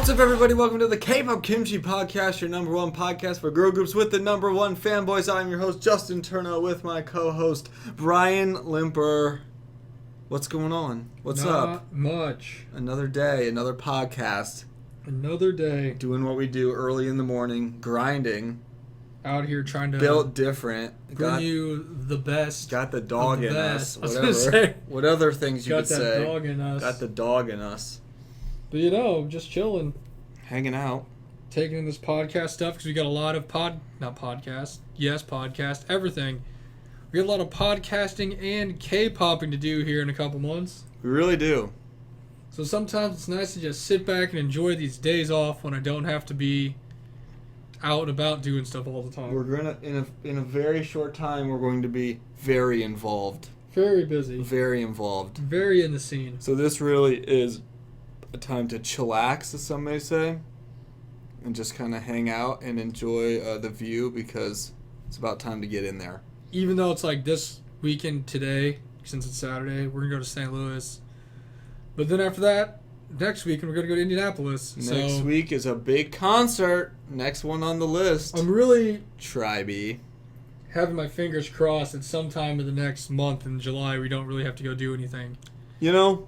What's up, everybody? Welcome to the Kpop Kimchi Podcast, your number one podcast for girl groups with the number one fanboys. I'm your host, Justin Turno, with my co-host, Brian Limper. What's going on? What's up? Not much. Another day, another podcast. Another day. Doing what we do early in the morning, grinding. Out here trying to built different. bring you the best. Got the dog in us. Whatever. What other things you could say? Got that dog in us. Got the dog in us. But you know, just chilling. Hanging out. Taking in this podcast stuff because we got a lot of podcast, everything. We got a lot of podcasting and K-popping to do here in a couple months. We really do. So sometimes it's nice to just sit back and enjoy these days off when I don't have to be out and about doing stuff all the time. We're gonna in a very short time we're going to be very involved. Very busy. Very involved. Very in the scene. So this really is a time to chillax, as some may say, and just kind of hang out and enjoy the view because it's about time to get in there. Even though it's like this weekend today, since it's Saturday, we're going to go to St. Louis. But then after that, next weekend, we're going to go to Indianapolis. Next week is a big concert. Next one on the list. I'm really Tribe. having my fingers crossed that sometime in the next month in July, we don't really have to go do anything. You know,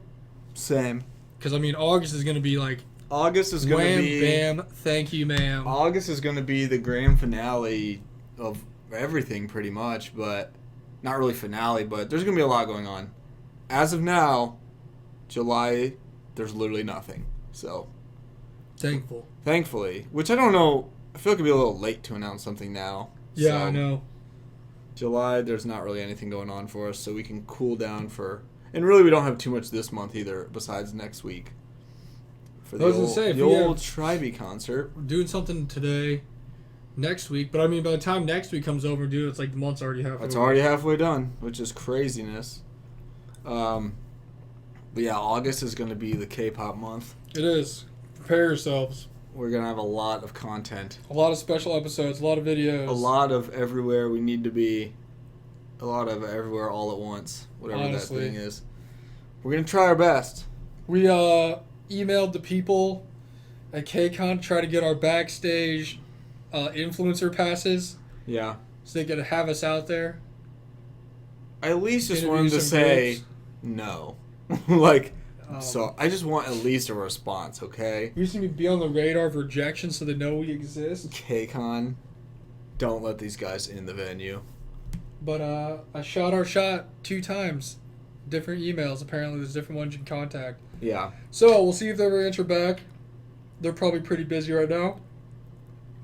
same. Because, I mean, August is going to be like... August is going to be... Wham, bam, thank you, ma'am. August is going to be the grand finale of everything, pretty much, but not really finale, but there's going to be a lot going on. As of now, July, there's literally nothing. So, thankfully, which I don't know, I feel like it'd be a little late to announce something now. Yeah, so, I know. July, there's not really anything going on for us, so we can cool down for... And really, we don't have too much this month either, besides next week. For the old Tribe concert. We're doing something today, next week, but I mean, by the time next week comes over, dude, it's like the month's already halfway. It's already halfway done, which is craziness. But yeah, August is going to be the K-pop month. It is. Prepare yourselves. We're going to have a lot of content. A lot of special episodes, a lot of videos. A lot of everywhere we need to be. A lot of everywhere all at once. Whatever Honestly. that thing is. We're going to try our best. We emailed the people at KCON to try to get our backstage influencer passes. Yeah. So they could have us out there. I at least just Interview wanted to some say groups. no. Like, so I just want at least a response, okay? We just need to be on the radar of rejection so they know we exist. KCON, don't let these guys in the venue. But I shot our shot 2 times. Different emails. Apparently there's different ones you can contact. Yeah. So we'll see if they ever answer back. They're probably pretty busy right now.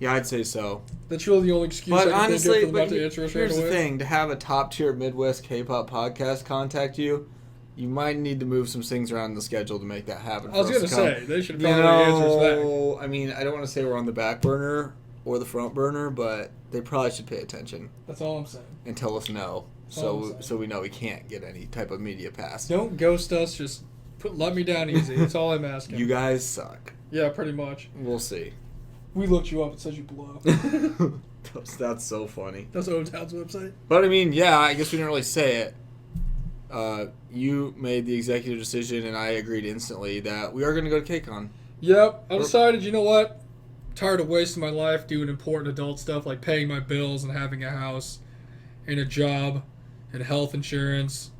Yeah, I'd say so. That's really the only excuse But I can honestly, think of for them not to answer us here's right the away. thing. To have a top-tier Midwest K-pop podcast contact you, you might need to move some things around in the schedule to make that happen. I was going to say, they should probably answer us back. I mean, I don't want to say we're on the back burner or the front burner, but they probably should pay attention. That's all I'm saying. And tell us no. So we know we can't get any type of media pass. Don't ghost us. Just let me down easy. That's all I'm asking. You guys suck. Yeah, pretty much. We'll see. We looked you up. It says you blow. That's so funny. That's O-Town's website. But I mean, yeah, I guess we didn't really say it. You made the executive decision, and I agreed instantly that we are going to go to KCON. Yep. I decided, you know what? I'm tired of wasting my life doing important adult stuff like paying my bills and having a house and a job and health insurance.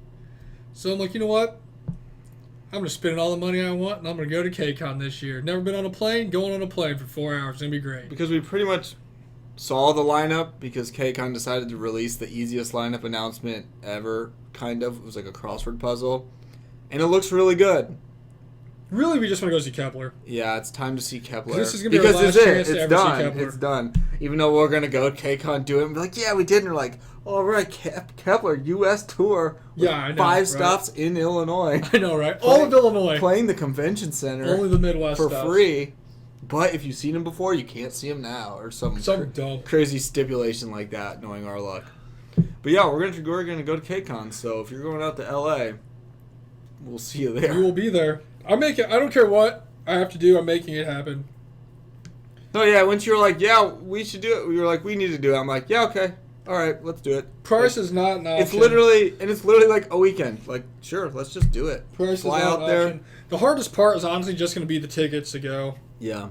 So I'm like, you know what? I'm going to spend all the money I want, and I'm going to go to KCON this year. Never been on a plane? Going on a plane for 4 hours. It's going to be great. Because we pretty much saw the lineup because KCON decided to release the easiest lineup announcement ever, kind of. It was like a crossword puzzle. And it looks really good. Really, we just want to go see Kepler. Yeah, it's time to see Kepler. This is going to be our last chance to ever see Kepler. It's done. Even though we're going to go to KCON, do it, and be like, yeah, we did. And we're like, all right, Kepler, U.S. tour. With I know, 5 right? stops in Illinois. I know, right? All of Illinois. Playing the convention center. Only the Midwest for stops. free. But if you've seen him before, you can't see him now. Or some dumb crazy stipulation like that, knowing our luck. But yeah, we're gonna go to KCON. So if you're going out to L.A., we'll see you there. We will be there. I don't care what I have to do. I'm making it happen. No, yeah. Once you were like, yeah, we should do it. We were like, we need to do it. I'm like, yeah, okay. all right, let's do it. Price is not an option. It's literally like a weekend. Like, sure, let's just do it. Price Fly is not out an there. option. The hardest part is honestly just going to be the tickets to go. Yeah.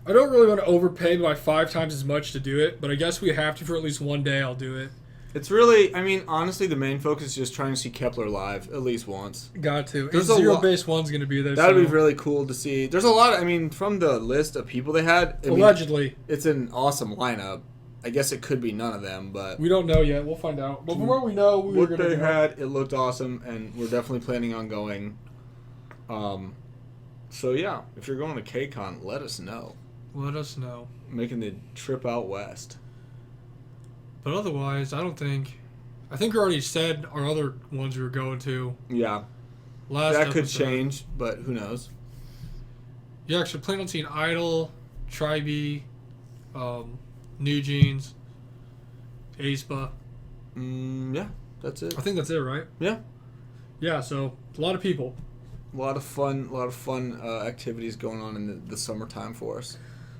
I don't really want to overpay by 5 times as much to do it, but I guess we have to for at least one day. I'll do it. It's really, I mean, honestly, the main focus is just trying to see Kepler live at least once. Got to. There's And a Zero Base One's going to be there. That'd be really cool to see. There's a lot, I mean, from the list of people they had. Allegedly. It's an awesome lineup. I guess it could be none of them, but... We don't know yet. We'll find out. But from what we know, we were going to What they go. had, it looked awesome, and we're definitely planning on going. So, yeah, if you're going to KCON, let us know. Let us know. Making the trip out west. But otherwise, I think we already said our other ones we were going to. Yeah. Last that could episode. change, but who knows? Yeah, actually, plan on seeing Idol, Tribe, New Jeans, aespa. Yeah, that's it. I think that's it, right? Yeah. Yeah, so a lot of people. A lot of fun activities going on in the summertime for us.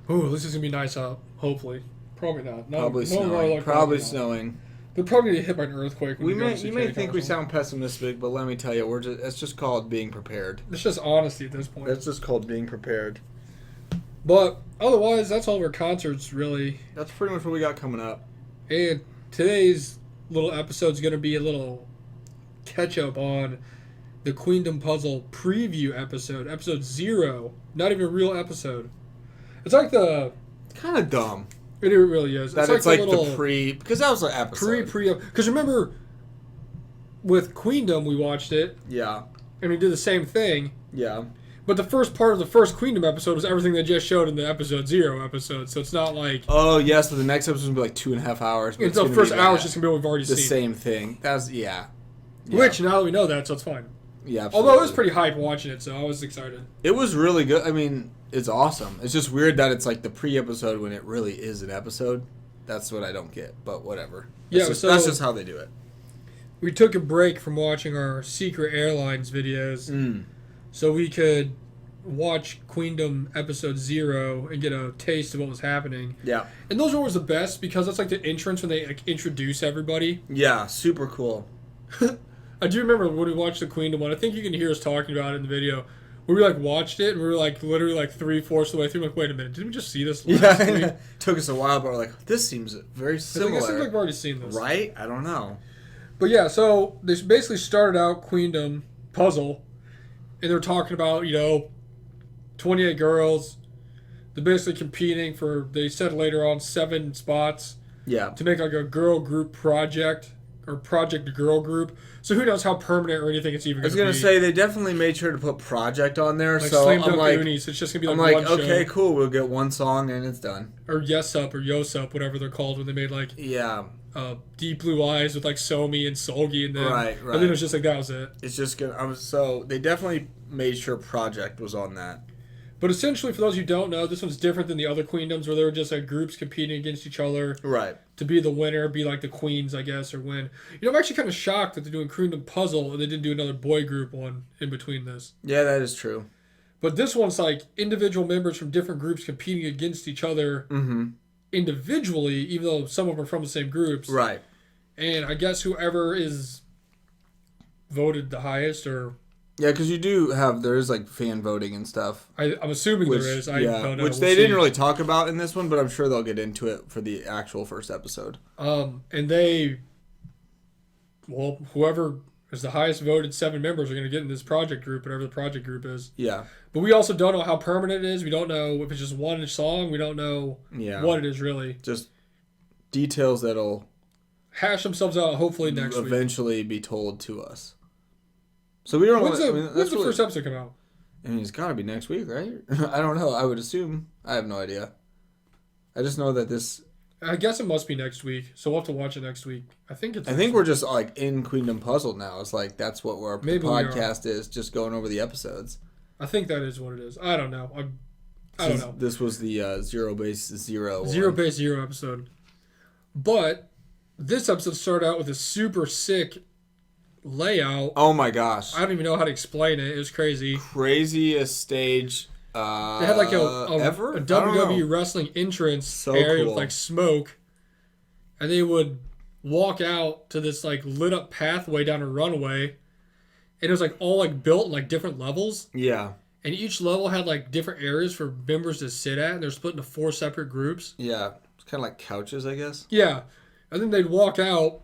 Ooh, this is going to be nice out, hopefully. Probably not. Probably snowing. Probably snowing. They're probably going to get hit by an earthquake. You may think we sound pessimistic, but let me tell you, it's just called being prepared. It's just honesty at this point. It's just called being prepared. But otherwise, that's all of our concerts, really. That's pretty much what we got coming up. And today's little episode is going to be a little catch-up on the Queendom Puzzle preview episode, episode 0. Not even a real episode. It's like the... Kind of dumb. It really is. It's like the pre... Because that was an episode. Because remember, with Queendom, we watched it. Yeah. And we did the same thing. Yeah. But the first part of the first Queendom episode was everything they just showed in the episode 0 episode. So it's not like... Oh, yeah, so the next episode will be like 2.5 hours. It's the first hour is just going to be what we've already seen. The same thing. That's, yeah. Which, now that we know that, so it's fine. Yeah, absolutely. Although I was pretty hyped watching it, so I was excited. It was really good. I mean, it's awesome. It's just weird that it's like the pre-episode when it really is an episode. That's what I don't get, but whatever. That's just how they do it. We took a break from watching our Secret Airlines videos so we could watch Queendom episode 0 and get a taste of what was happening. Yeah. And those are always the best because that's like the entrance when they like introduce everybody. Yeah, super cool. I do remember when we watched the Queendom one. I think you can hear us talking about it in the video. We like watched it and we were like literally like 3/4 of the way through. I'm like, wait a minute, didn't we just see this last week? Yeah, took us a while, but we're like, this seems very similar. I think we've already seen this, right? I don't know. But yeah, so they basically started out Queendom Puzzle, and they're talking about 28 girls. They're basically competing for. They said later on 7 spots. Yeah. To make like a girl group project. Or project girl group. So who knows how permanent or anything it's even going to be. I was going to say, they definitely made sure to put project on there. Like so Slam I'm Dunk like, Unis. It's just going to be like one show. okay, cool. We'll get one song and it's done. Or Yes Up or Yos Up, whatever they're called when they made like Deep Blue Eyes with like Somi and Solgi and then. Right. And then it was just like, that was it. It's just going to... So they definitely made sure project was on that. But essentially, for those who don't know, this one's different than the other Queendoms where they were just like groups competing against each other. Right. To be the winner, be like the queens, I guess, or win. I'm actually kind of shocked that they're doing Queendom Puzzle and they didn't do another boy group one in between this. Yeah, that is true. But this one's like individual members from different groups competing against each other individually, even though some of them are from the same groups. Right. And I guess whoever is voted the highest or... Yeah, because there is like fan voting and stuff. I'm assuming there is. I don't know. Which they didn't really talk about in this one, but I'm sure they'll get into it for the actual first episode. And whoever is the highest voted 7 members are going to get in this project group, whatever the project group is. Yeah. But we also don't know how permanent it is. We don't know if it's just one song. We don't know what it is really. Just details that'll hash themselves out hopefully next week. Eventually be told to us. So we don't know. When's the first episode come out? I mean, it's got to be next week, right? I don't know. I would assume. I have no idea. I just know that this... I guess it must be next week, so we'll have to watch it next week. I think we're just like in Queendom Puzzle now. It's like that's what our podcast is, just going over the episodes. I think that is what it is. I don't know. I don't know. This was the Zero Base Zero. Zero Base Zero episode. But this episode started out with a super sick layout. Oh my gosh. I don't even know how to explain it. It was crazy. Craziest stage they had like a WWE wrestling entrance area with like smoke. and they would walk out to this like lit up pathway down a runway, and it was like all like built in like different levels. Yeah. And each level had like different areas for members to sit at, and they're split into 4 separate groups. Yeah. It's kind of like couches, I guess. Yeah. And then they'd walk out,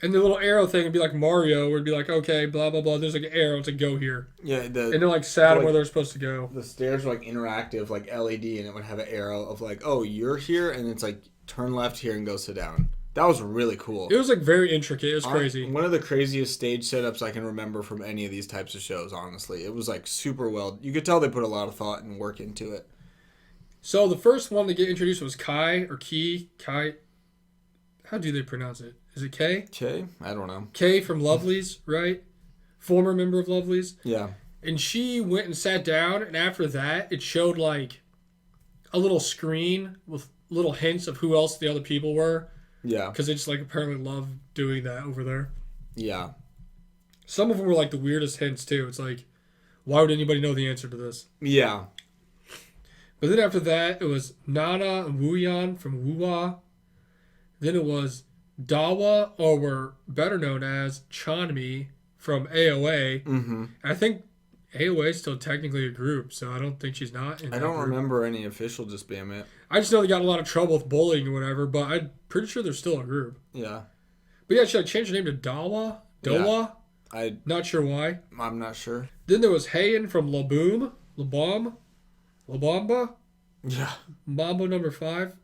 and the little arrow thing would be like Mario, where it'd be like, okay, blah, blah, blah. There's like an arrow to go here. Yeah. And they're like sat like, where they're supposed to go. The stairs were like interactive, like LED, and it would have an arrow of like, oh, you're here, and it's like turn left here and go sit down. That was really cool. It was like very intricate. It was crazy. One of the craziest stage setups I can remember from any of these types of shows, honestly. It was like super well. You could tell they put a lot of thought and work into it. So the first one to get introduced was Kai or Key. Kai. How do they pronounce it? Is it K? Okay, I don't know. K from Lovelyz, right? Former member of Lovelyz. Yeah. And she went and sat down, and after that, it showed like a little screen with little hints of who else the other people were. Yeah. Because they just like apparently love doing that over there. Yeah. Some of them were like the weirdest hints too. It's like, why would anybody know the answer to this? Yeah. But then after that, it was Nana and Wooyan from Woowa. Then it was Dawa, or were better known as Chanmi from AOA. Mm-hmm. I think AOA is still technically a group, so I don't think she's not in I that don't group. remember any official disbandment. I just know they got in a lot of trouble with bullying or whatever, but I'm pretty sure they're still a group. Yeah. But yeah, should I change her name to Dawa? Dowa? Yeah. Not sure why. I'm not sure. Then there was Heian from Laboom. Labamba? Yeah. Mambo number 5.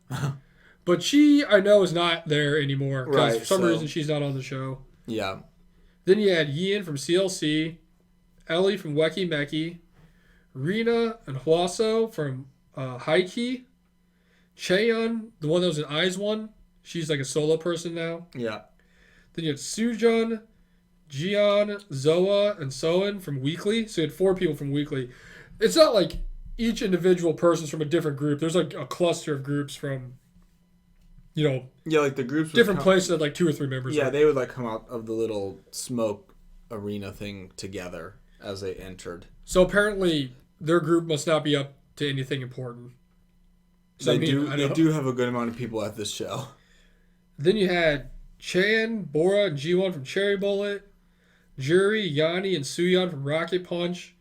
But she, I know, is not there anymore. Because Right, for some so- reason she's not on the show. Yeah. Then you had Yin from CLC. Ellie from Weki Meki. Rina and Hwaso from Haiki. Cheon, the one that was in Eyes One. She's like a solo person now. Yeah. Then you had Sujun, Jian, Zoa, and Soen from Weekly. So you had 4 people from Weekly. It's not like each individual person's from a different group. There's like a cluster of groups from, Yeah, like the groups would different places that like 2 or 3 members. Yeah, are. they would like come out of the little smoke arena thing together as they entered. So apparently their group must not be up to anything important. So They do have a good amount of people at this show. Then you had Chan, Bora, and G1 from Cherry Bullet. Juri, Yanni, and Suyeon from Rocket Punch.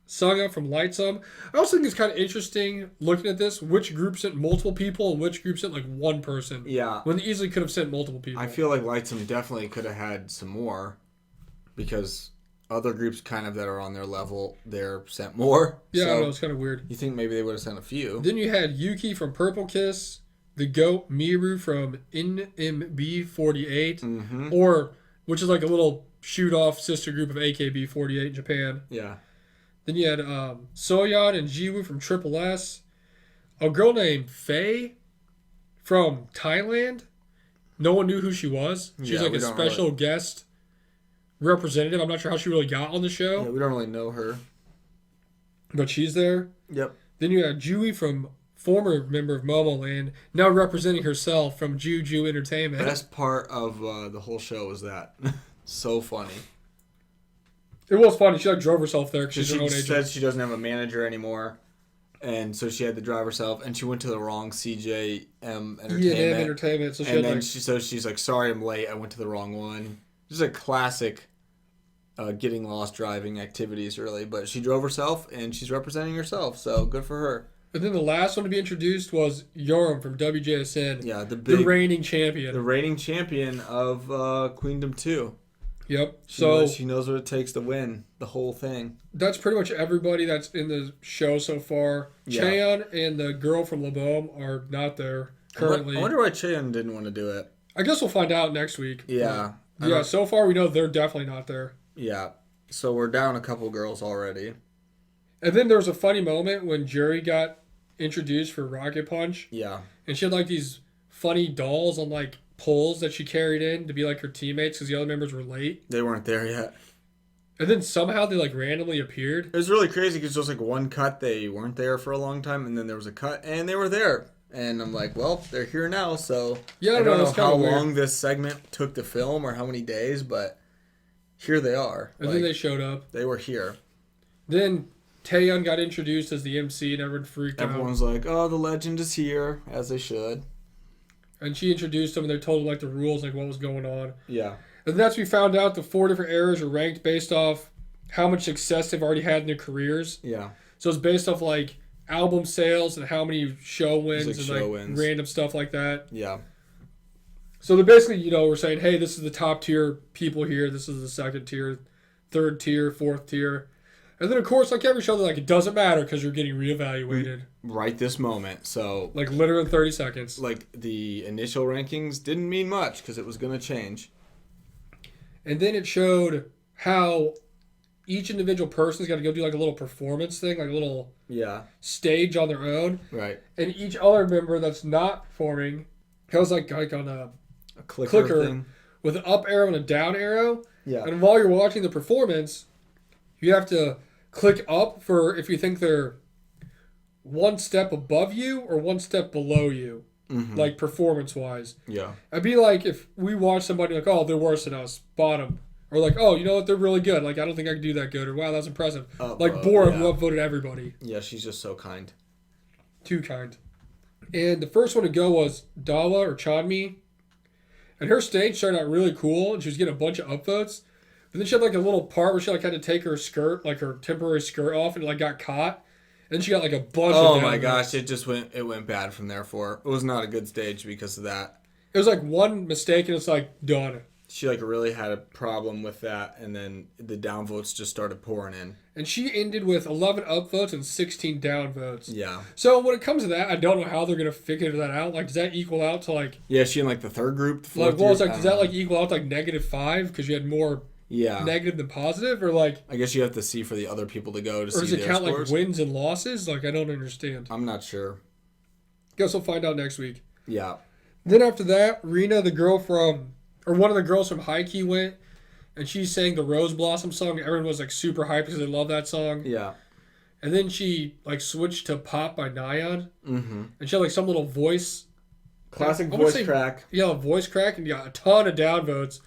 Sanga from Lightsum. I also think it's kind of interesting looking at this, which group sent multiple people and which group sent like one person. Yeah. When they easily could have sent multiple people. I feel like Lightsum definitely could have had some more because other groups kind of that are on their level, they're sent more. Yeah, so I know, it's kind of weird. you think maybe they would have sent a few. Then you had Yuki from Purple Kiss, the GOAT Miru from NMB48, Mm-hmm. or which is like a little shoot-off sister group of AKB48 in Japan. Yeah. Then you had Soyeon and Jiwoo from Triple S. A girl named Faye from Thailand. No one knew who she was. She's Yeah, like we a don't special guest representative. I'm not sure how she really got on the show, Yeah, we don't really know her. but she's there. Yep. Then you had Jui from former member of Momoland, now representing herself from Juju Entertainment. Best part of the whole show was that. So funny. It was funny. She like drove herself there because she's her She own agent. said she doesn't have a manager anymore. And so she had to drive herself, and she went to the wrong CJM Entertainment. E&M Entertainment. So she And had then like, she's like, sorry I'm late, I went to the wrong one. Just a classic getting lost driving activities, really. But she drove herself, and she's representing herself, so good for her. and then the last one to be introduced was Yoram from WJSN, Yeah, the the reigning champion. reigning champion of Queendom 2. Yep. She knows what it takes to win the whole thing. That's pretty much everybody that's in the show so far. Yeah. Cheon and the girl from Labom are not there currently. I wonder why Cheon didn't want to do it. I guess we'll find out next week. Yeah. Yeah, so far we know they're definitely not there. Yeah. So we're down a couple girls already. And then there was a funny moment when Juri got introduced for Rocket Punch. Yeah. And she had like these funny dolls on like poles that she carried in to be like her teammates because the other members were late. They weren't there yet. And then somehow they like randomly appeared. It was really crazy because just like one cut, they weren't there for a long time, and then there was a cut, and they were there. And I'm like, well, they're here now, so Yeah, I don't know it's kinda how weird. long this segment took to film or how many days, but here they are. And then they showed up. They were here. Then Taeyeon got introduced as the MC and everyone freaked out. Everyone's like, oh, the legend is here, as they should. and she introduced them, and they told them like the rules, like what was going on. Yeah. And that's when we found out the 4 different eras are ranked based off how much success they've already had in their careers. Yeah. So it's based off like album sales and how many show wins and like wins. random stuff like that. Yeah. So they're basically, we're saying, hey, this is the top tier people here. This is the second tier, third tier, fourth tier. And then, of course, like every show, they're like, it doesn't matter because you're getting reevaluated. Right this moment. So, like literally in 30 seconds. Like the initial rankings didn't mean much because it was going to change. And then it showed how each individual person's got to go do like a little performance thing, like a little stage on their own. Right. And each other member that's not performing goes like on a clicker thing with an up arrow and a down arrow. Yeah. And while you're watching the performance, you have to click up for if you think they're one step above you or one step below you, like performance-wise. Yeah. It'd be like if we watch somebody like, oh, they're worse than us, bottom. Or like, oh, you know what, they're really good. Like, I don't think I can do that good. Or, wow, that's impressive. Like, Bora, who upvoted everybody. Yeah, she's just so kind. Too kind. And the first one to go was Dawa or Chanmi. And her stage started out really cool, and she was getting a bunch of upvotes. But then she had like a little part where she like had to take her skirt, like her temporary skirt off, and it like got caught. And then she got like a bunch of Oh my gosh, it went bad from there for her. It was not a good stage because of that. It was like one mistake, and it's like done. She like really had a problem with that, and then the downvotes just started pouring in. And she ended with 11 upvotes and 16 downvotes. Yeah. So when it comes to that, I don't know how they're gonna figure that out. Like, does that equal out to like? Yeah, she in like the third group. The fourth like, well, it's like, group? does that like equal out to like -5 because you had more negative than positive, or like? I guess you have to see for the other people to go to see their scores. Or does it count like wins and losses? Like, I don't understand. I'm not sure. Guess we'll find out next week. Yeah. Then after that, Rena, one of the girls from High-Key went, and she sang the Rose Blossom song. Everyone was like super hyped because they love that song. Yeah. And then she like switched to Pop by Nyan. Mm-hmm. And she had like some little voice. Classic voice crack. Yeah, a voice crack, and got a ton of downvotes.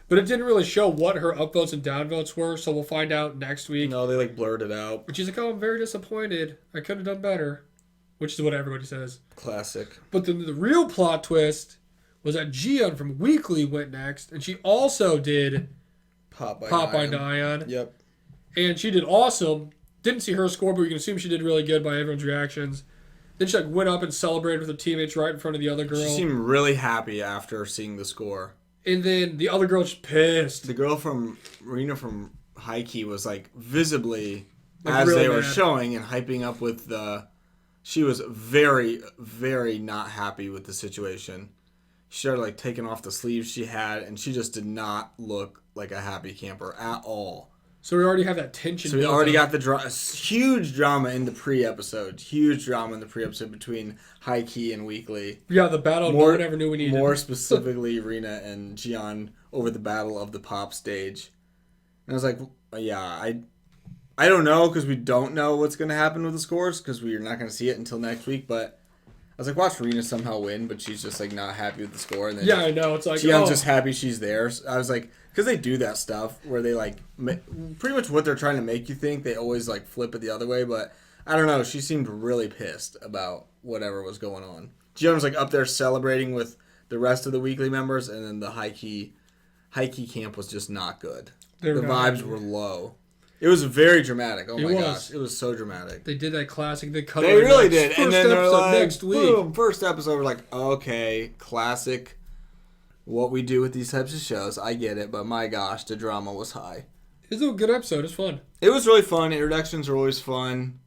But it didn't really show what her upvotes and downvotes were, so we'll find out next week. No, they like blurred it out. But she's like, oh, I'm very disappointed. I could have done better. Which is what everybody says. Classic. But then the real plot twist was that Jiyeon from Weekly went next, and she also did Pop by Nyan. Yep. And she did awesome. Didn't see her score, but we can assume she did really good by everyone's reactions. Then she like went up and celebrated with her teammates right in front of the other girl. She seemed really happy after seeing the score. And then the other girl was pissed. The girl from Rena from High-Key was like visibly, like, as really they were mad. showing and hyping up with the... She was very, very not happy with the situation. She started like taking off the sleeves she had, and she just did not look like a happy camper at all. So we already have that tension. So we already got the huge drama in the pre-episode. Huge drama in the pre-episode between High-Key and Weekly. Yeah, the battle no one ever knew we needed. More specifically, Rena and Jiyeon over the battle of the pop stage. And I was like, yeah, I don't know because we don't know what's going to happen with the scores because we're not going to see it until next week. But I was like, watch Rena somehow win, but she's just like not happy with the score. And then yeah, I know. It's like Jiyeon's just happy she's there. So I was like, because they do that stuff where they like pretty much what they're trying to make you think. They always like flip it the other way. But I don't know. She seemed really pissed about whatever was going on. Jiyeon was like up there celebrating with the rest of the Weekly members, and then the High-Key camp was just not good. The vibes were low. It was very dramatic. Oh my gosh, it was so dramatic. They did that classic. They really did. And then they're like, next week. Boom, first episode, we're like, okay, classic. What we do with these types of shows, I get it, but my gosh, the drama was high. It was a good episode. It's fun. It was really fun. Introductions are always fun.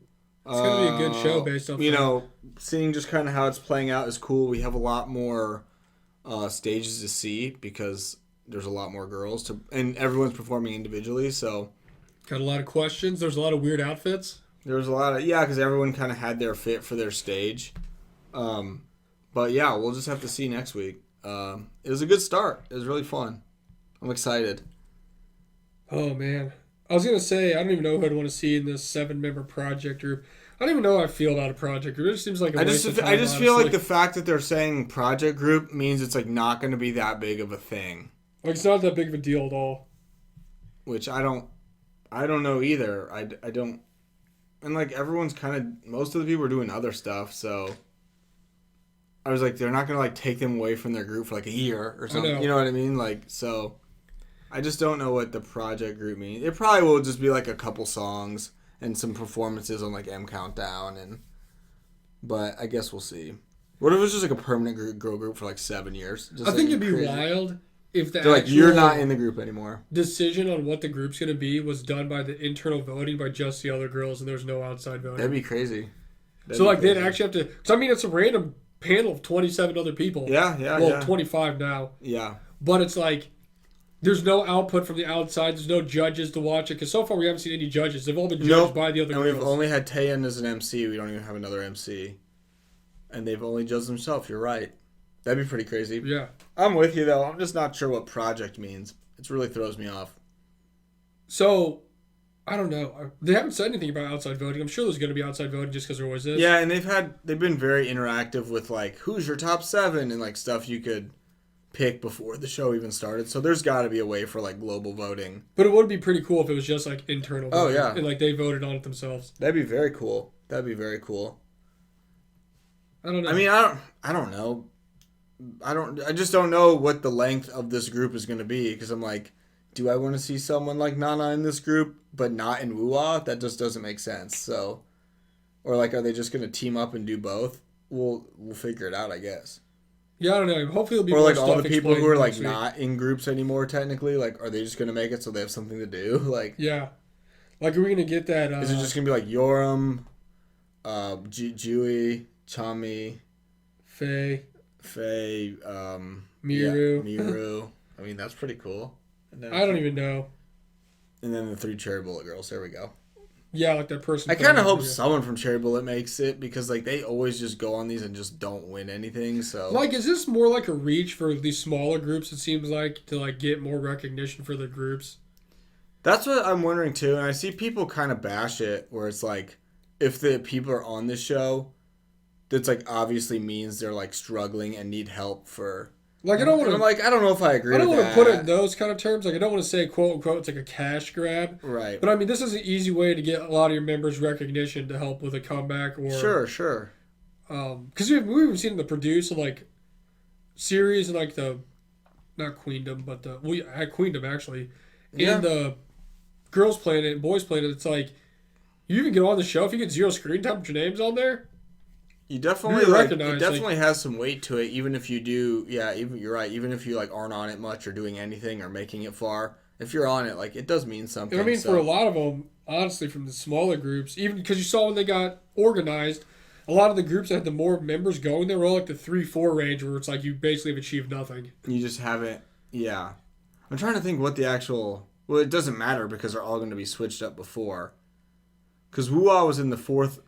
It's gonna be a good show based on seeing just kind of how it's playing out is cool. We have a lot more stages to see because there's a lot more girls and everyone's performing individually, so. Got a lot of questions. There's a lot of weird outfits. There was a lot of, because everyone kind of had their fit for their stage. But yeah, we'll just have to see next week. It was a good start. It was really fun. I'm excited. Oh, man. I was going to say, I don't even know who I'd want to see in this 7-member project group. I don't even know how I feel about a project group. It just seems like a waste of time, I just feel like the fact that they're saying project group means it's like not going to be that big of a thing. Like, it's not that big of a deal at all. Which I don't know either. I don't. And like everyone's kind of, most of the people are doing other stuff, so. I was like, they're not gonna like take them away from their group for like a year or something. You know what I mean? Like, so I just don't know what the project group means. It probably will just be like a couple songs and some performances on like M Countdown, but I guess we'll see. What if it was just like a permanent girl group for like 7 years? Just I think like it'd be wild if they're like, you're not in the group anymore. Decision on what the group's going to be was done by the internal voting by just the other girls, and there's no outside voting. That'd be crazy. They'd actually have to. Because I mean, it's a random panel of 27 other people. Yeah. 25 now. Yeah. But it's like, there's no output from the outside. There's no judges to watch it. Because so far we haven't seen any judges. They've all been judged by the other girls. And we've only had Taeyeon as an MC. We don't even have another MC. And they've only judged themselves. You're right. That'd be pretty crazy. Yeah. I'm with you, though. I'm just not sure what project means. It really throws me off. So, I don't know. They haven't said anything about outside voting. I'm sure there's going to be outside voting just because there always is. Yeah, and they've been very interactive with, like, who's your top 7 and, like, stuff you could pick before the show even started. So there's got to be a way for, like, global voting. But it would be pretty cool if it was just, like, internal voting. Oh, yeah. And, like, they voted on it themselves. That'd be very cool. I don't know. I mean, I don't know. I just don't know what the length of this group is going to be, because I'm like, do I want to see someone like Nana in this group but not in Woo-Ah? That just doesn't make sense. So, or like, are they just going to team up and do both? We'll figure it out, I guess. Yeah, I don't know. Hopefully it'll be or more like all the people who are like week. not in groups anymore. Technically, like, are they just going to make it so they have something to do? Like, yeah, like, are we going to get that? Is it just going to be like Yoram, Jui, Chami, Faye, Miru. Yeah, Miru. I mean, that's pretty cool. I don't even know. And then the 3 Cherry Bullet girls. There we go. Yeah, like that person. I kind of hope someone from Cherry Bullet makes it, because like they always just go on these and just don't win anything. So like, is this more like a reach for these smaller groups? It seems like, to like get more recognition for the groups. That's what I'm wondering too. And I see people kind of bash it, where it's like, if the people are on this show, that's like obviously means they're like struggling and need help for. Like, I don't want to. Like, I don't know if I agree. I don't want to put it in those kind of terms. Like, I don't want to say quote unquote it's like a cash grab. Right. But I mean, this is an easy way to get a lot of your members recognition to help with a comeback or. Sure. Because we've even seen the produce of like series and like the, not Queendom, but we had Queendom actually, and the Girls Planet and Boys Planet. It's like, you even get on the show if you get 0 screen time, but your name's on there. You definitely it definitely has some weight to it, even if you do. Yeah, even you're right. Even if you like aren't on it much or doing anything or making it far, if you're on it, like it does mean something. And I mean, for a lot of them, honestly, from the smaller groups, even because you saw when they got organized, a lot of the groups that had the more members going, they were all like the 3-4 range, where it's like you basically have achieved nothing. You just haven't. Yeah, I'm trying to think what the actual. Well, it doesn't matter because they're all going to be switched up before. Because Woo-Ah was in the 4th.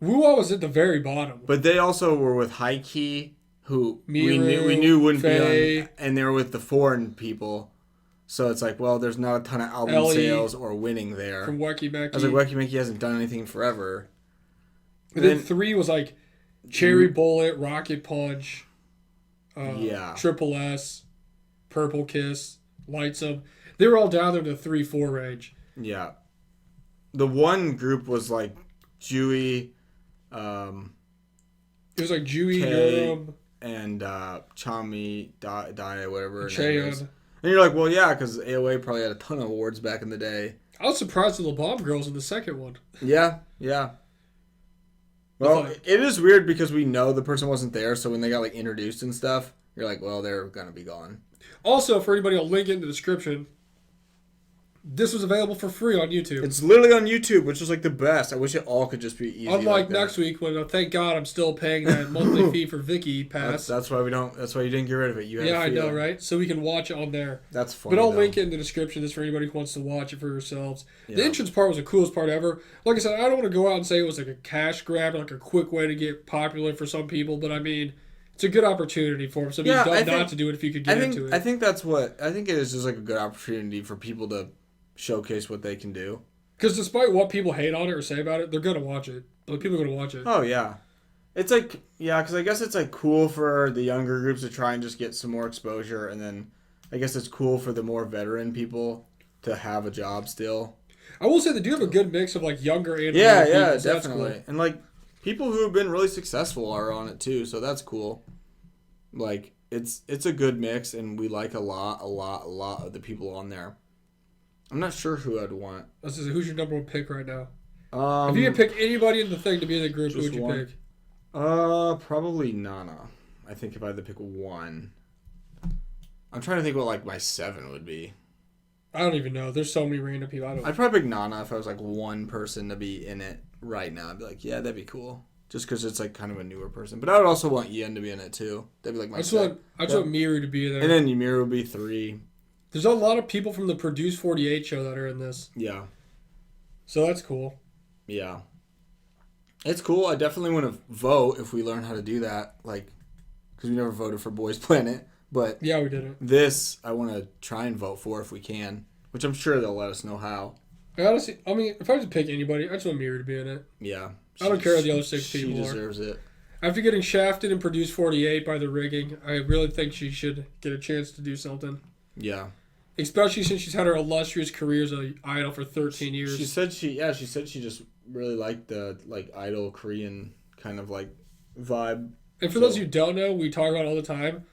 Woo-Ah was at the very bottom. But they also were with High Key, who Miru, we knew wouldn't Faye. be on, and they were with the foreign people. So it's like, well, there's not a ton of album Ellie sales or winning there. From Wacky Macky. I was like, Wacky Macky hasn't done anything in forever. And then 3 was like Cherry Bullet, Rocket Punch, Triple S, Purple Kiss, Lightsome. They were all down there in the 3-4 range. Yeah. The one group was like Jui, it was like Jui, Yoram, and Chami, Dai, whatever. Cheon. And you're like, well, yeah, because AOA probably had a ton of awards back in the day. I was surprised at the Bomb Girls in the second one. Yeah. Well, it is weird because we know the person wasn't there, so when they got like introduced and stuff, you're like, well, they're gonna be gone. Also, for anybody, I'll link it in the description. This was available for free on YouTube. It's literally on YouTube, which is like the best. I wish it all could just be easy. Unlike next week, when thank God I'm still paying that monthly fee for Viki Pass. That's why we don't. That's why you didn't get rid of it. I know, right? So we can watch it on there. That's funny. But I'll link it in the description. This for anybody who wants to watch it for yourselves. Yeah. The entrance part was the coolest part ever. Like I said, I don't want to go out and say it was like a cash grab, like a quick way to get popular for some people. But I mean, it's a good opportunity for them. So it'd be dumb not to do it if you could get into it. I think that's what I think it is. Just like a good opportunity for people to showcase what they can do. Because despite what people hate on it or say about it, they're going to watch it. Like, people are going to watch it. Oh, yeah. It's like, because I guess it's like cool for the younger groups to try and just get some more exposure. And then I guess it's cool for the more veteran people to have a job still. I will say they do have a good mix of like younger and older people, yeah, so definitely. that's cool. And like, people who have been really successful are on it too, so that's cool. Like, it's a good mix, and we like a lot of the people on there. I'm not sure who I'd want. Who's your number one pick right now? If Um, you could pick anybody in the thing to be in the group, who just would you one? pick? Probably Nana. I think if I had to pick one. I'm trying to think what, like, my 7 would be. I don't even know. There's so many random people. I'd probably pick Nana if I was, like, one person to be in it right now. I'd be like, yeah, that'd be cool. Just because it's, like, kind of a newer person. But I would also want Yen to be in it, too. That'd be, like, my I just want Miru to be there. And then Ymir would be 3. There's a lot of people from the Produce 48 show that are in this. Yeah. So that's cool. Yeah. It's cool. I definitely want to vote if we learn how to do that. Like, because we never voted for Boys Planet. But yeah, we didn't. This, I want to try and vote for if we can. Which I'm sure they'll let us know how. Honestly, I mean, if I was to pick anybody, I just want Miru to be in it. Yeah. I don't care who the other 6 people are. She deserves it. After getting shafted in Produce 48 by the rigging, I really think she should get a chance to do something. Yeah. Especially since she's had her illustrious career as an idol for 13 years. She said she just really liked the, like, idol Korean kind of, like, vibe. And for those who don't know, we talk about it all the time.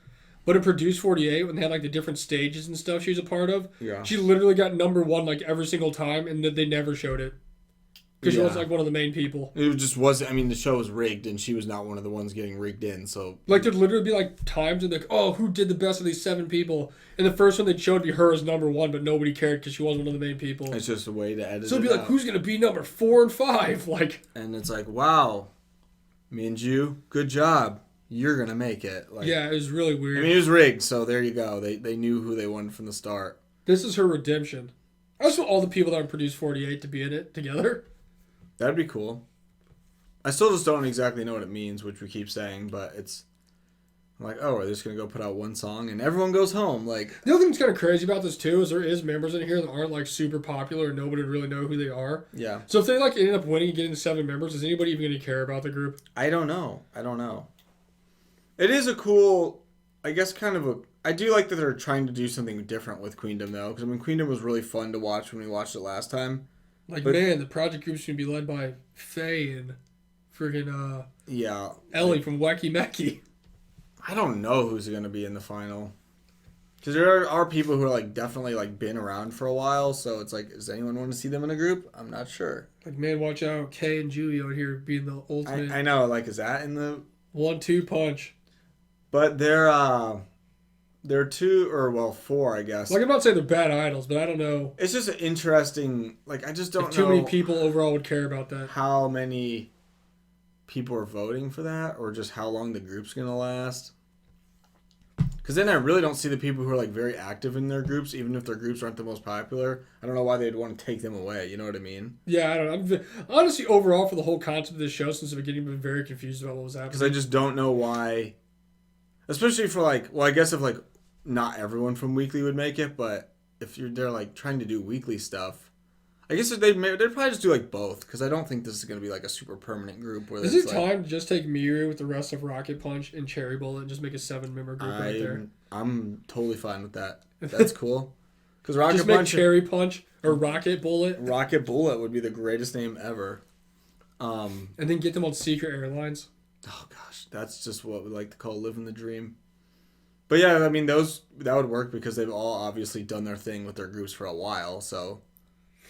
But in Produce 48, when they had, like, the different stages and stuff she was a part of, she literally got number 1, like, every single time, and they never showed it. Because she was, like, one of the main people. It just wasn't, I mean, the show was rigged, and she was not one of the ones getting rigged in, so... Like, there'd literally be, like, times and like, oh, who did the best of these 7 people? And the first one they'd show would be her as number 1, but nobody cared because she wasn't one of the main people. It's just a way to edit it. So it'd be like, who's going to be number 4 and 5? Like... And it's like, wow, Minju, good job. You're going to make it. Like, yeah, it was really weird. I mean, it was rigged, so there you go. They knew who they wanted from the start. This is her redemption. I just want all the people that are Produce 48 to be in it together. That'd be cool. I still just don't exactly know what it means, which we keep saying, but it's I'm like, oh, we're just going to go put out one song and everyone goes home. Like, the other thing that's kind of crazy about this, too, is there is members in here that aren't, like, super popular and nobody would really know who they are. Yeah. So if they, like, ended up winning and getting 7 members, is anybody even going to care about the group? I don't know. It is a cool, I guess, kind of a... I do like that they're trying to do something different with Queendom, though, because, I mean, Queendom was really fun to watch when we watched it last time. Like, man, the project group's going to be led by Faye and friggin' Ellie from Wacky Mecky. I don't know who's going to be in the final. Because there are people who are, like, definitely, like, been around for a while, so it's like, does anyone want to see them in a group? I'm not sure. Like, man, watch out, Kay and Julie out here being the ultimate... I know, like, is that in the... 1-2 punch. But they're 2, or, well, 4, I guess. Like, I'm not saying they're bad idols, but I don't know. It's just an interesting, like, I just don't know. Too many people overall would care about that. How many people are voting for that, or just how long the group's going to last. Because then I really don't see the people who are, like, very active in their groups, even if their groups aren't the most popular. I don't know why they'd want to take them away, you know what I mean? Yeah, I don't know. Honestly, overall, for the whole concept of this show, since the beginning, I've been very confused about what was happening. Because I just don't know why, especially for, like, well, I guess if, like, not everyone from Weekly would make it, but if they're, like, trying to do Weekly stuff, I guess they'd probably just do, like, both, because I don't think this is going to be, like, a super permanent group. Where is it time to just take Miru with the rest of Rocket Punch and Cherry Bullet and just make a 7-member group right there? I'm totally fine with that. That's cool. Because Rocket just Punch... make Cherry Punch or Rocket Bullet. Rocket Bullet would be the greatest name ever. And then get them on Secret Airlines. Oh, gosh. That's just what we like to call living the dream. But, yeah, I mean, that would work because they've all obviously done their thing with their groups for a while, so...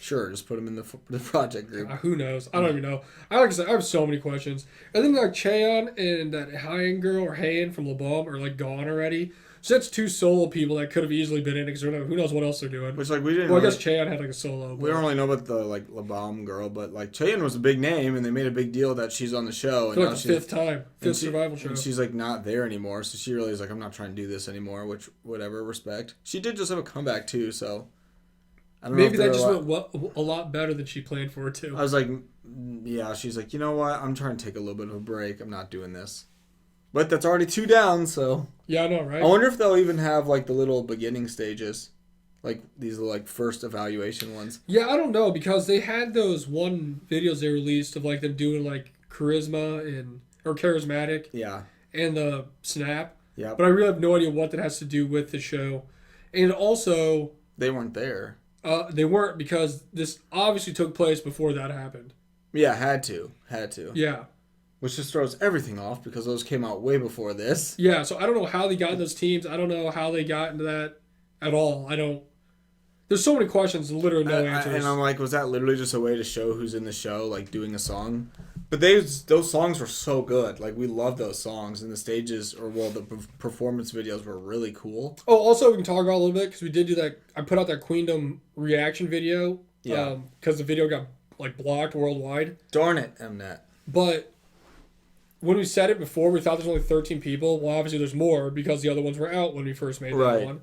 Sure, just put them in the project group. Who knows? I don't even know. Like I said, I have so many questions. And then like Cheon and that Hyeon girl or Haein from LaBom are like gone already. So that's 2 solo people that could have easily been in it because who knows what else they're doing. Which like we didn't. Well, I guess Cheon had like a solo. We don't really know about the like LaBom girl, but like Cheon was a big name, and they made a big deal that she's on the show. For like the 5th survival show. And she's like not there anymore, so she really is like, I'm not trying to do this anymore. Which whatever, respect. She did just have a comeback too, so. I don't Maybe know that just went a lot better than she planned for it too. I was like, yeah, she's like, you know what? I'm trying to take a little bit of a break. I'm not doing this. But that's already 2 down, so. Yeah, I know, right? I wonder if they'll even have like the little beginning stages. Like these are like first evaluation ones. Yeah, I don't know because they had those videos they released of like them doing like charisma or charismatic. Yeah. And the snap. Yeah. But I really have no idea what that has to do with the show. And also. They weren't there. They weren't because this obviously took place before that happened. Yeah, had to. Yeah. Which just throws everything off because those came out way before this. Yeah, so I don't know how they got in those teams. I don't know how they got into that at all. I don't. There's so many questions, literally no answers. And I'm like, was that literally just a way to show who's in the show, like doing a song? But those songs were so good. Like, we loved those songs, and the stages, the performance videos were really cool. Oh, also, we can talk about a little bit, because we did do that. I put out that Queendom reaction video. Yeah. Because the video got, blocked worldwide. Darn it, MNET. But when we said it before, we thought there's only 13 people. Well, obviously there's more, because the other ones were out when we first made that one.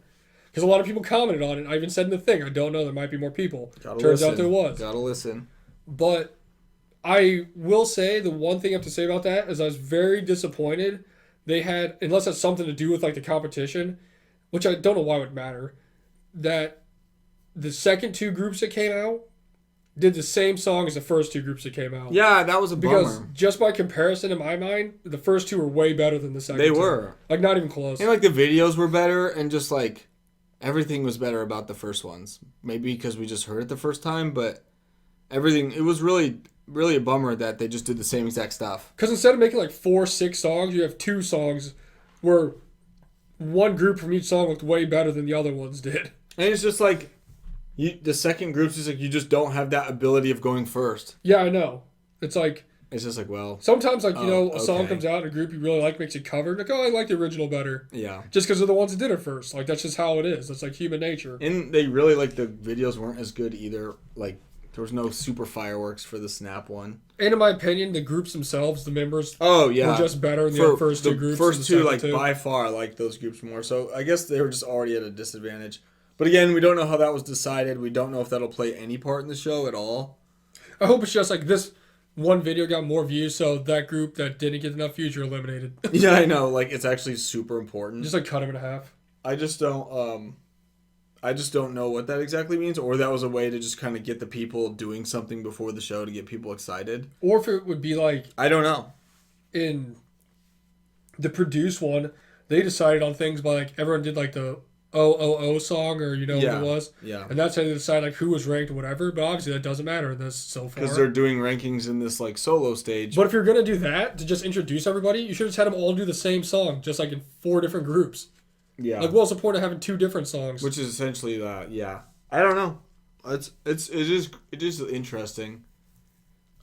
Because a lot of people commented on it. I even said in the thing, I don't know, there might be more people. Turns out there was. Gotta listen. But I will say the one thing I have to say about that is I was very disappointed. They had, unless it's something to do with the competition, which I don't know why it would matter, that the second two groups that came out did the same song as the first two groups that came out. Yeah, that was a bummer. Because just by comparison, in my mind, the first two were way better than the second two. They were. Not even close. And the videos were better, and just everything was better about the first ones. Maybe because we just heard it the first time, but everything, it was really a bummer that they just did the same exact stuff. Because instead of making 4-6 songs, you have 2 songs where one group from each song looked way better than the other ones did. And it's just the second group's just you just don't have that ability of going first. Yeah, I know. It's it's just sometimes a song comes out and a group you really like makes it cover. I like the original better. Yeah. Just because they're the ones that did it first. That's just how it is. That's human nature. And they really the videos weren't as good either. There was no super fireworks for the Snap one. And in my opinion, the groups themselves, the members, were just better than the first two groups. First two, by far, those groups more. So I guess they were just already at a disadvantage. But again, we don't know how that was decided. We don't know if that'll play any part in the show at all. I hope it's just this one video got more views, so that group that didn't get enough views are eliminated. Yeah, I know. It's actually super important. Just cut them in half. I just don't know what that exactly means, or that was a way to just kind of get the people doing something before the show to get people excited. Or if it would be I don't know. In the produce one, they decided on things by everyone did the OOO song or what it was. Yeah. And that's how they decide who was ranked or whatever, but obviously that doesn't matter in this so far. Because they're doing rankings in this solo stage. But if you're going to do that, to just introduce everybody, you should have just had them all do the same song, just in 4 different groups. Yeah. What's the point of having 2 different songs? Which is essentially that, yeah. I don't know. It is interesting.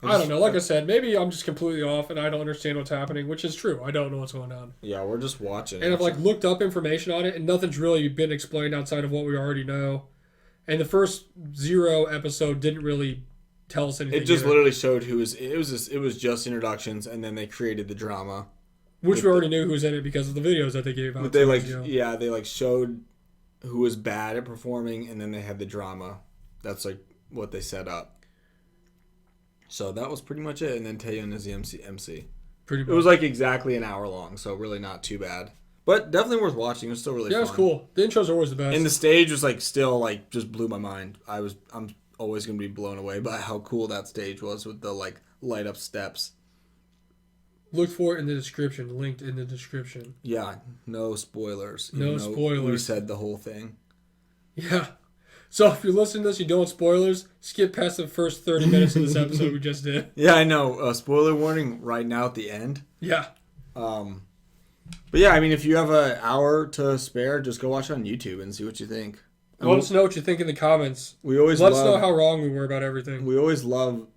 I don't know. Like I said, maybe I'm just completely off and I don't understand what's happening, which is true. I don't know what's going on. Yeah, we're just watching. And I've looked up information on it, and nothing's really been explained outside of what we already know. And the first 0 episode didn't really tell us anything. It just literally showed who was. It was just introductions, and then they created the drama. Which we already knew who was in it because of the videos that they gave out. But they showed who was bad at performing, and then they had the drama. That's what they set up. So that was pretty much it, and then Taeyun is the MC. Pretty much. It was exactly an hour long, so really not too bad. But definitely worth watching. It was still really fun. Yeah, it was cool. The intros are always the best. And the stage was still just blew my mind. I'm always gonna be blown away by how cool that stage was with the light up steps. Look for it in the description. Linked in the description. Yeah, no spoilers. No spoilers. We said the whole thing. Yeah. So if you're listening to this, you don't want spoilers, skip past the first 30 minutes of this episode we just did. Yeah, I know. Spoiler warning right now at the end. Yeah. But yeah, I mean, if you have an hour to spare, just go watch it on YouTube and see what you think. Let us know what you think in the comments. Let us know how wrong we were about everything. We always love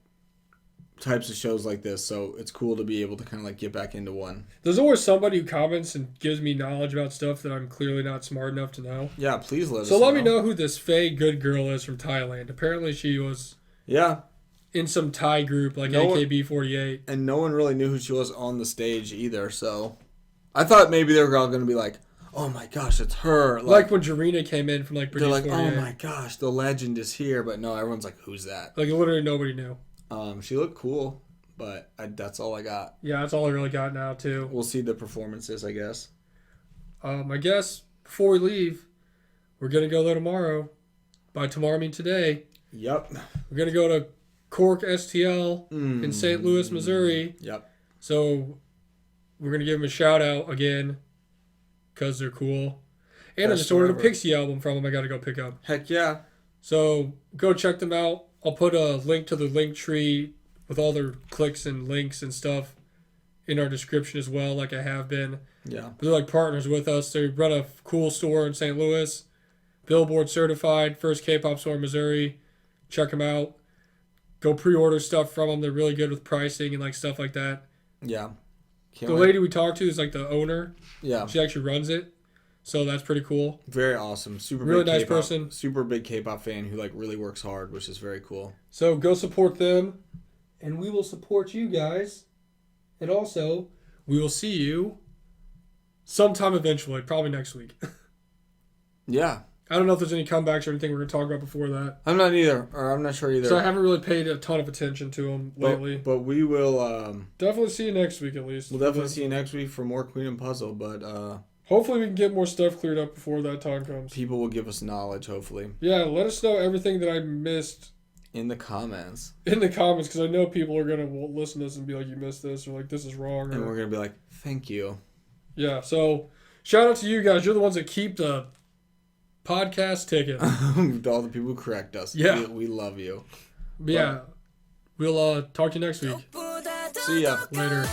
types of shows like this, so it's cool to be able to kind of get back into one. There's always somebody who comments and gives me knowledge about stuff that I'm clearly not smart enough to know. Yeah, please let us know. So let me know who this Faye Good Girl is from Thailand. Apparently she was in some Thai group AKB48. And no one really knew who she was on the stage either, so I thought maybe they were all going to be oh my gosh, it's her. When Jarena came in from Produce they're 48. Oh my gosh, the legend is here, but no, everyone's who's that? Literally nobody knew. She looked cool, but that's all I got. Yeah, that's all I really got now, too. We'll see the performances, I guess. I guess before we leave, we're going to go there tomorrow. By tomorrow, I mean today. Yep. We're going to go to Cork STL in St. Louis, Missouri. Yep. So we're going to give them a shout out again because they're cool. And I just ordered a Pixie album from them I got to go pick up. Heck yeah. So go check them out. I'll put a link to the link tree with all their clicks and links and stuff in our description as well, like I have been. Yeah. But they're like partners with us. They run a cool store in St. Louis, Billboard certified, first K-pop store in Missouri. Check them out. Go pre-order stuff from them. They're really good with pricing and like stuff like that. Yeah. The lady we talked to is like the owner. Yeah. She actually runs it. So that's pretty cool. Very awesome. Super really big nice K-pop, person. Super big K-pop fan who like really works hard, which is very cool. So go support them, and we will support you guys. And also, we will see you sometime eventually, probably next week. Yeah. I don't know if there's any comebacks or anything we're going to talk about before that. I'm not sure either. So I haven't really paid a ton of attention to them lately. But we will definitely see you next week at least. We'll definitely see you next week for more Queendom Puzzle, but hopefully we can get more stuff cleared up before that time comes. People will give us knowledge, hopefully. Yeah, let us know everything that I missed. In the comments. In the comments, because I know people are going to listen to this and be like, you missed this, or like, this is wrong. And we're going to be like, thank you. Yeah, so shout out to you guys. You're the ones that keep the podcast ticking. All the people who correct us. Yeah. We love you. But yeah, we'll talk to you next week. See ya. Later.